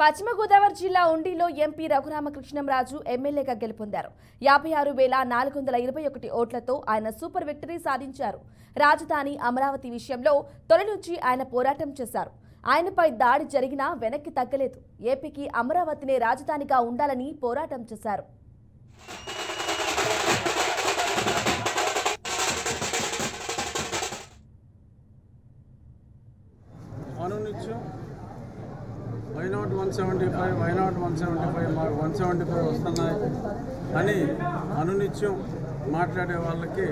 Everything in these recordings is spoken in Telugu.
పశ్చిమ గోదావరి జిల్లా ఉండిలో ఎంపీ రఘురామకృష్ణంరాజు ఎమ్మెల్యేగా గెలుపొందారు. 56,421 ఓట్లతో ఆయన సూపర్ విక్టరీ సాధించారు. రాజధాని అమరావతి విషయంలో తొలి నుంచి ఆయన పోరాటం చేశారు. ఆయనపై దాడి జరిగినా వెనక్కి తగ్గలేదు. ఏపీకి అమరావతినే రాజధానిగా ఉండాలని పోరాటం చేశారు. వై నాట్ 175, వై నాట్ 175, మాకు 175 వస్తున్నాయి అని అనునిత్యం మాట్లాడే వాళ్ళకి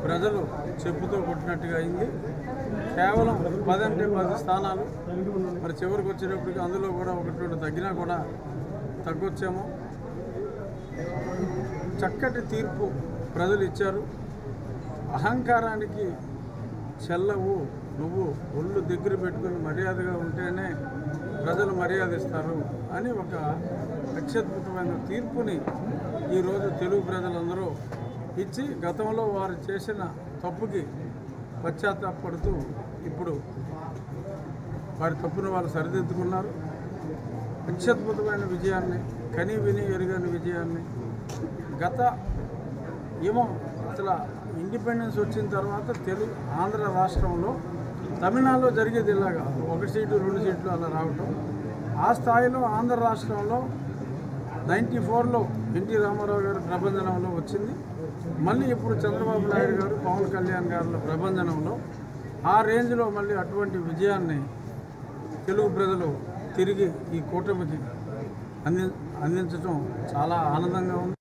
ప్రజలు చెప్పుతో కొట్టినట్టుగా అయింది. కేవలం 10 అంటే 10 స్థానాలు, మరి చివరికి వచ్చేటప్పటికి అందులో కూడా 1-2 తగ్గినా కూడా తగ్గొచ్చాము. చక్కటి తీర్పు ప్రజలు ఇచ్చారు. అహంకారానికి చెల్లవు, నువ్వు ఒళ్ళు దగ్గర పెట్టుకుని మర్యాదగా ఉంటేనే ప్రజలు మర్యాద ఇస్తారు అని ఒక అత్యద్భుతమైన తీర్పుని ఈరోజు తెలుగు ప్రజలందరూ ఇచ్చి గతంలో వారు చేసిన తప్పుకి పశ్చాత్తాపడుతూ ఇప్పుడు వారి తప్పును వారు సరిదిద్దుకున్నారు. అత్యద్భుతమైన విజయాన్ని, కని విని ఎరుగని విజయాన్ని అసలు ఇండిపెండెన్స్ వచ్చిన తర్వాత ఆంధ్ర రాష్ట్రంలో తమిళనాడులో జరిగేది ఇలాగా 1 సీటు 2 సీట్లు అలా రావటం. ఆ స్థాయిలో ఆంధ్ర రాష్ట్రంలో 94లో ఎన్టీ రామారావు గారి ప్రభంజనంలో వచ్చింది. మళ్ళీ ఇప్పుడు చంద్రబాబు నాయుడు గారు, పవన్ కళ్యాణ్ గారుల ప్రభంజనంలో ఆ రేంజ్లో మళ్ళీ అటువంటి విజయాన్ని తెలుగు ప్రజలు తిరిగి ఈ కూటమికి అందించడం చాలా ఆనందంగా ఉంది.